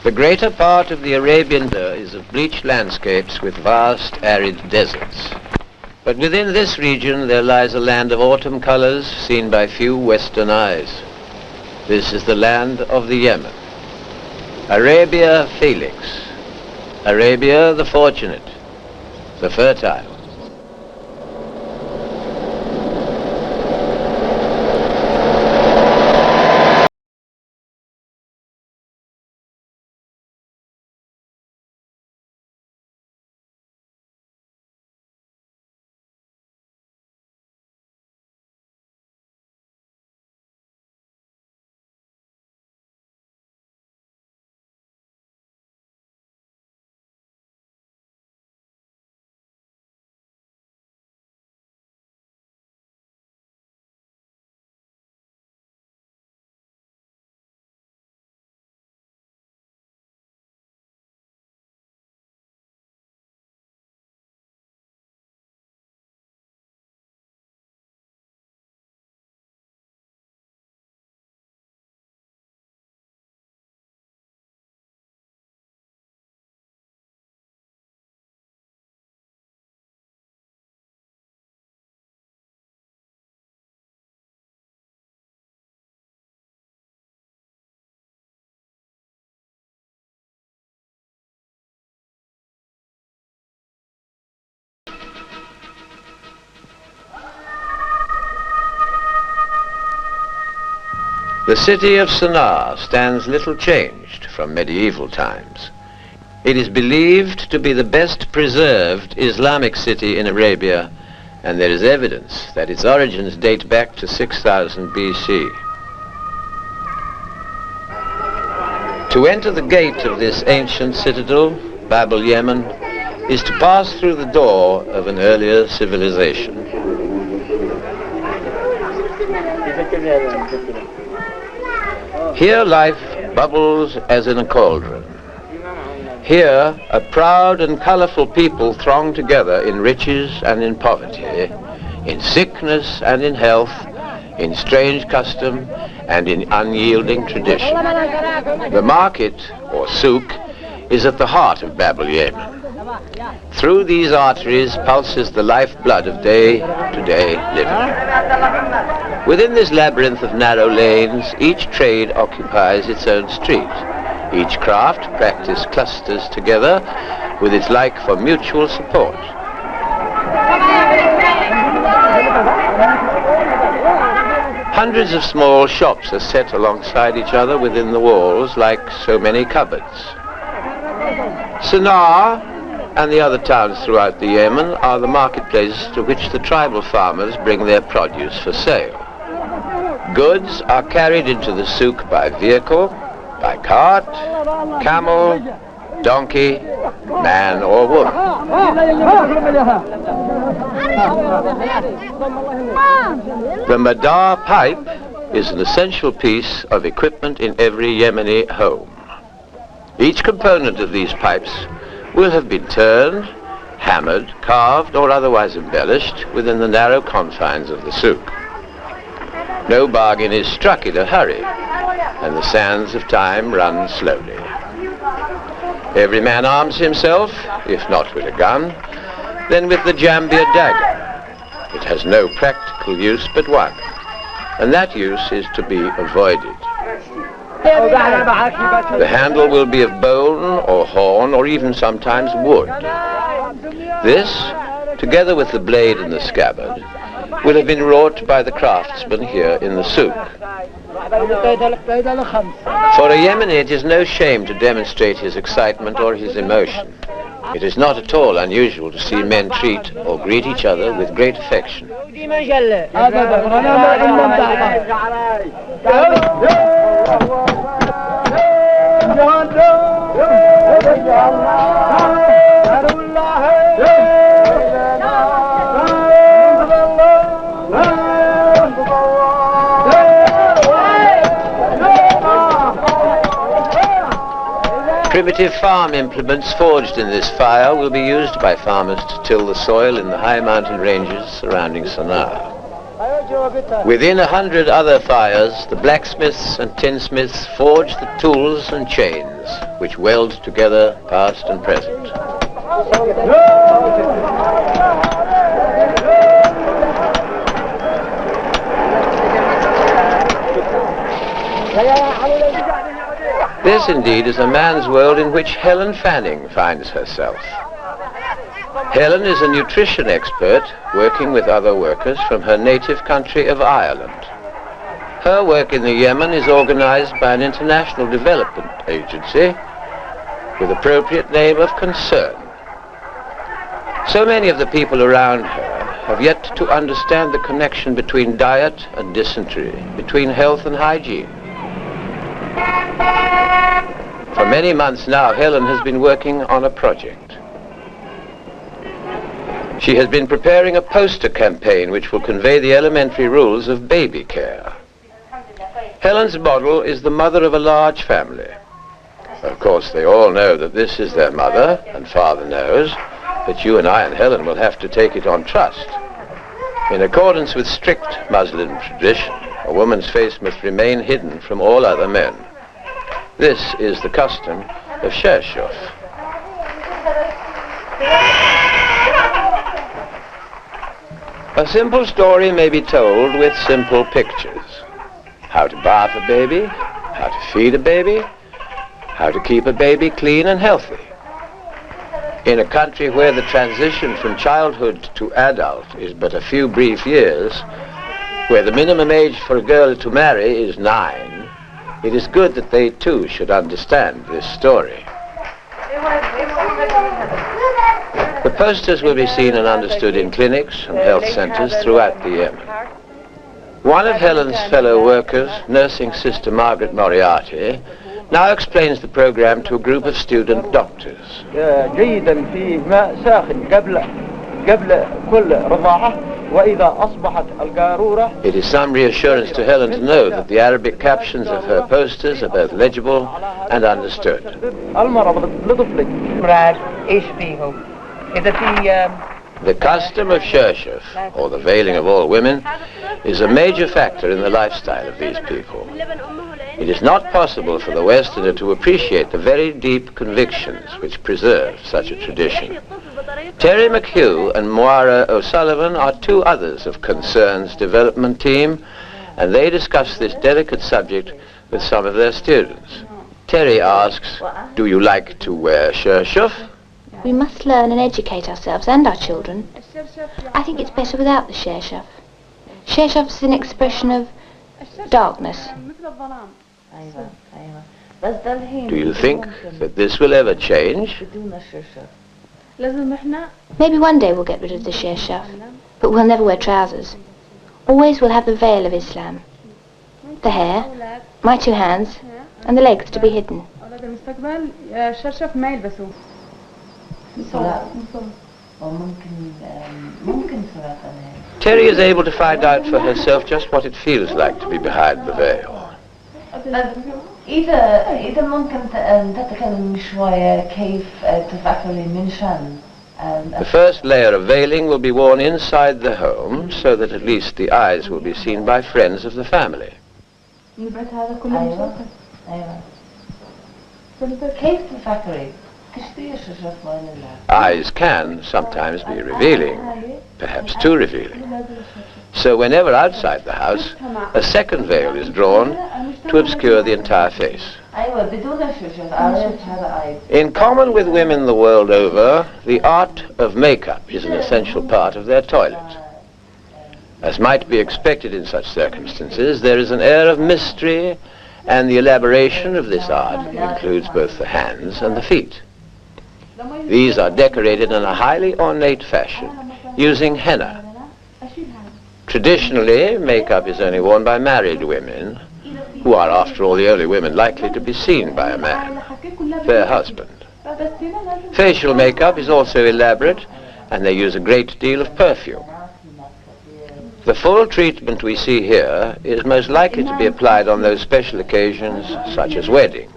The greater part of the Arabian is of bleached landscapes with vast arid deserts. But within this region there lies a land of autumn colors seen by few Western eyes. This is the land of the Yemen. Arabia Felix. Arabia the fortunate, the fertile. The city of صنعاء stands little changed from medieval times. It is believed to be the best preserved Islamic city in Arabia, and there is evidence that its origins date back to 6000 BC. To enter the gate of this ancient citadel, Bab al-Yemen, is to pass through the door of an earlier civilization. Here life bubbles as in a cauldron. Here a proud and colorful people throng together in riches and in poverty, in sickness and in health, in strange custom and in unyielding tradition. The market, or souk, is at the heart of Bab al-Yemen. Through these arteries pulses the lifeblood of day-to-day living. Within this labyrinth of narrow lanes, each trade occupies its own street. Each craft practice clusters together with its like for mutual support. Hundreds of small shops are set alongside each other within the walls like so many cupboards. صنعاء and the other towns throughout the Yemen are the marketplaces to which the tribal farmers bring their produce for sale. Goods are carried into the souk by vehicle, by cart, camel, donkey, man or woman. The madar pipe is an essential piece of equipment in every Yemeni home. Each component of these pipes will have been turned, hammered, carved or otherwise embellished within the narrow confines of the souk. No bargain is struck in a hurry, and the sands of time run slowly. Every man arms himself, if not with a gun, then with the jambia dagger. It has no practical use but one, and that use is to be avoided. The handle will be of bone or horn or even sometimes wood. This, together with the blade and the scabbard, will have been wrought by the craftsman here in the souk. For a Yemeni it is no shame to demonstrate his excitement or his emotion. It is not at all unusual to see men treat or greet each other with great affection. Primitive farm implements forged in this fire will be used by farmers to till the soil in the high mountain ranges surrounding صنعاء. Within 100 other fires, the blacksmiths and tinsmiths forge the tools and chains threads which weld together past and present. This indeed is a man's world in which Helen Fanning finds herself. Helen is a nutrition expert working with other workers from her native country of Ireland. Her work in the Yemen is organized by an international development agency with appropriate name of Concern. So many of the people around her have yet to understand the connection between diet and dysentery, between health and hygiene. For many months now, Helen has been working on a project. She has been preparing a poster campaign which will convey the elementary rules of baby care. Helen's model is the mother of a large family. Of course, they all know that this is their mother, and father knows, but you and I and Helen will have to take it on trust. In accordance with strict Muslim tradition, a woman's face must remain hidden from all other men. This is the custom of Shershuf. A simple story may be told with simple pictures. How to bath a baby, how to feed a baby, how to keep a baby clean and healthy. In a country where the transition from childhood to adult is but a few brief years, where the minimum age for a girl to marry is 9, it is good that they too should understand this story. The posters will be seen and understood in clinics and health centers throughout the Yemen. One of Helen's fellow workers, nursing sister Margaret Moriarty, now explains the program to a group of student doctors. جيدا في ماء ساخن قبل كل رضاعة وإذا أصبحت القارورة. It is some reassurance to Helen to know that the Arabic captions of her posters are both legible and understood. المرض لطفلك. مراد إيش فيه؟ إذا في The custom of Shershuf, or the veiling of all women, is a major factor in the lifestyle of these people. It is not possible for the Westerner to appreciate the very deep convictions which preserve such a tradition. Terry McHugh and Moira O'Sullivan are two others of Concern's development team, and they discuss this delicate subject with some of their students. Terry asks, do you like to wear Shershuf? We must learn and educate ourselves and our children. I think it's better without the Shershuf. Shershuf is an expression of darkness. Do you think that this will ever change? Maybe one day we'll get rid of the Shershuf, but we'll never wear trousers. Always we'll have the veil of Islam. The hair, my 2 hands, and the legs to be hidden. Terry is able to find out for herself just what it feels like to be behind the veil. إذا ممكن تتكلم شوية كيف تفكري من شان. The first layer of veiling will be worn inside the home so that at least the eyes will be seen by friends of the family. أيوة. كيف تفكري؟ Eyes can sometimes be revealing, perhaps too revealing. So whenever outside the house, a second veil is drawn to obscure the entire face. In common with women the world over, the art of makeup is an essential part of their toilet. As might be expected in such circumstances, there is an air of mystery, and the elaboration of this art includes both the hands and the feet. These are decorated in a highly ornate fashion, using henna. Traditionally, makeup is only worn by married women, who are, after all, the only women likely to be seen by a man, their husband. Facial makeup is also elaborate, and they use a great deal of perfume. The full treatment we see here is most likely to be applied on those special occasions, such as weddings.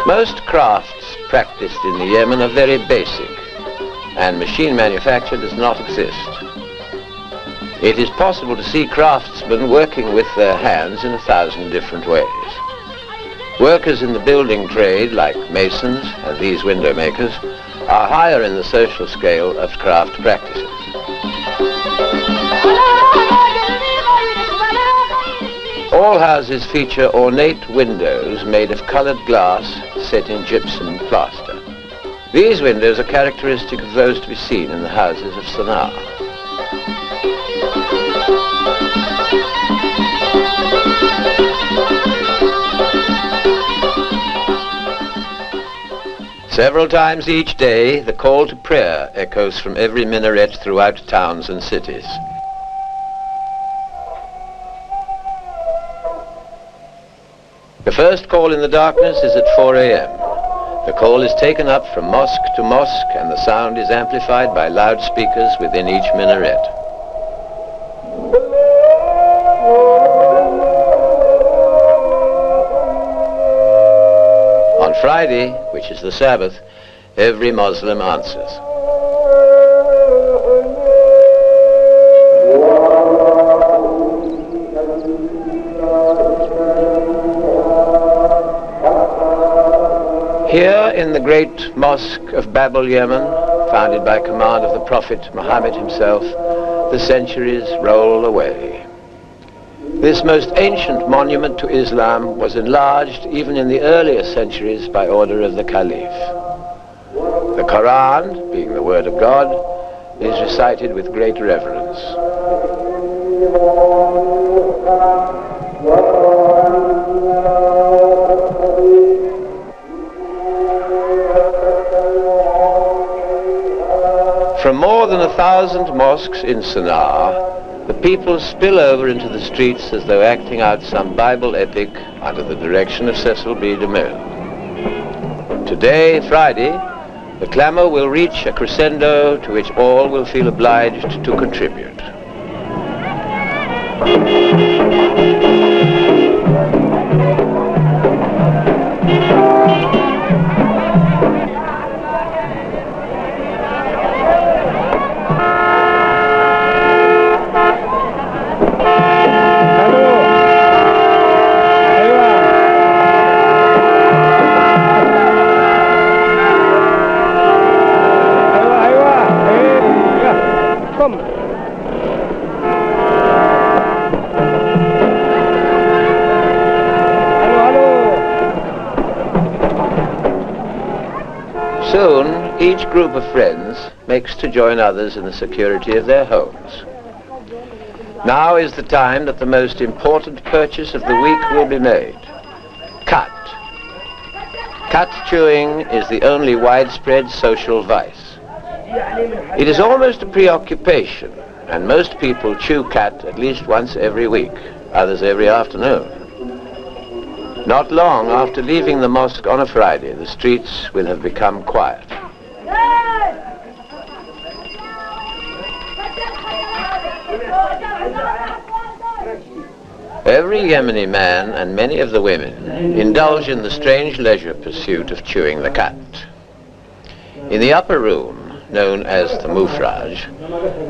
Most crafts practiced in the Yemen are very basic, and machine manufacture does not exist. It is possible to see craftsmen working with their hands in 1,000 different ways. Workers in the building trade, like masons and these window makers, are higher in the social scale of craft practices. All houses feature ornate windows made of coloured glass set in gypsum plaster. These windows are characteristic of those to be seen in the houses of صنعاء. Several times each day, the call to prayer echoes from every minaret throughout towns and cities. The first call in the darkness is at 4 a.m. The call is taken up from mosque to mosque, and the sound is amplified by loudspeakers within each minaret. On Friday, which is the Sabbath, every Muslim answers. Here in the great mosque of Babel, Yemen, founded by command of the Prophet Muhammad himself, the centuries roll away. This most ancient monument to Islam was enlarged even in the earlier centuries by order of the Caliph. The Quran, being the word of God, is recited with great reverence. From more than 1,000 mosques in صنعاء, the people spill over into the streets as though acting out some Bible epic under the direction of Cecil B. DeMille. Today, Friday, the clamour will reach a crescendo to which all will feel obliged to contribute. Soon, each group of friends makes to join others in the security of their homes. Now is the time that the most important purchase of the week will be made. Cut. Cut chewing is the only widespread social vice. It is almost a preoccupation, and most people chew cat at least once every week, others every afternoon. Not long after leaving the mosque on a Friday, the streets will have become quiet. Every Yemeni man and many of the women indulge in the strange leisure pursuit of chewing the cat. In the upper room, known as the mufraj,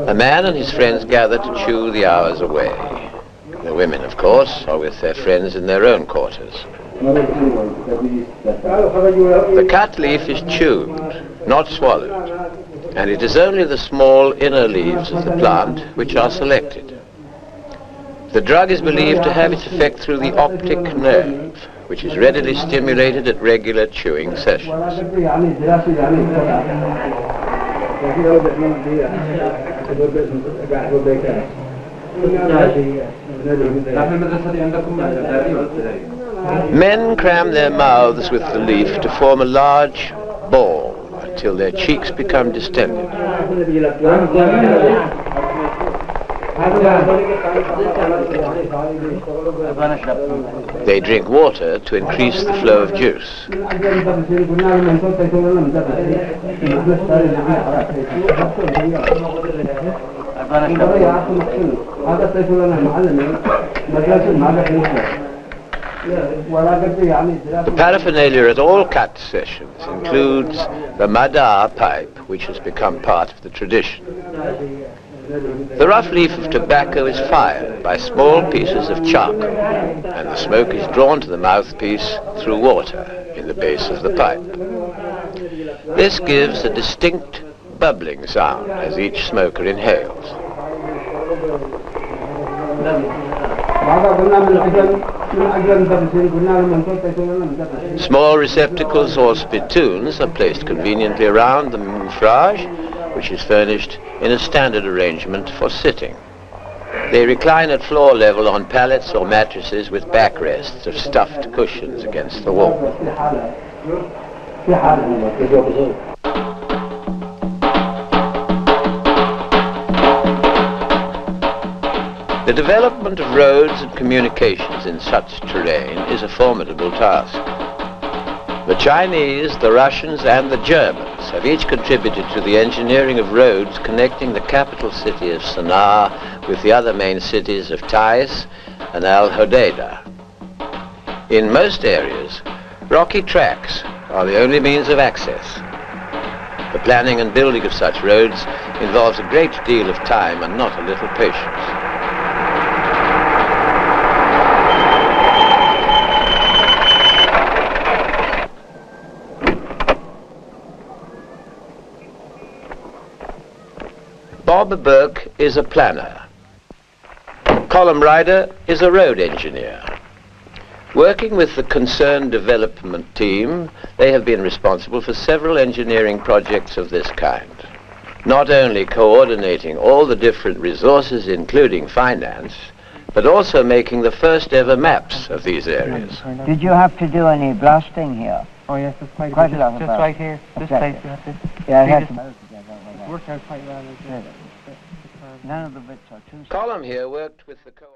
a man and his friends gather to chew the hours away. The women, of course, are with their friends in their own quarters. The cat leaf is chewed, not swallowed, and it is only the small inner leaves of the plant which are selected. The drug is believed to have its effect through the optic nerve, which is readily stimulated at regular chewing sessions. Men cram their mouths with the leaf to form a large ball until their cheeks become distended. They drink water to increase the flow of juice. The paraphernalia at all cat sessions includes the madar pipe, which has become part of the tradition. The rough leaf of tobacco is fired by small pieces of charcoal, and the smoke is drawn to the mouthpiece through water in the base of the pipe. This gives a distinct bubbling sound as each smoker inhales. Small receptacles or spittoons are placed conveniently around the moufrage, which is furnished in a standard arrangement for sitting. They recline at floor level on pallets or mattresses with backrests of stuffed cushions against the wall. The development of roads and communications in such terrain is a formidable task. The Chinese, the Russians and the Germans have each contributed to the engineering of roads connecting the capital city of صنعاء with the other main cities of Taiz and Al-Hadida. In most areas, rocky tracks are the only means of access. The planning and building of such roads involves a great deal of time and not a little patience. Bob Burke is a planner. Column Ryder is a road engineer. Working with the concerned development team, they have been responsible for several engineering projects of this kind, not only coordinating all the different resources, including finance, but also making the first ever maps of these areas. Did you have to do any blasting here? Oh yes, it's quite a lot of just blasting. right here. This place you have to. Yeah, I had See, to. It worked out quite well. None of the bits are too. Column here worked with the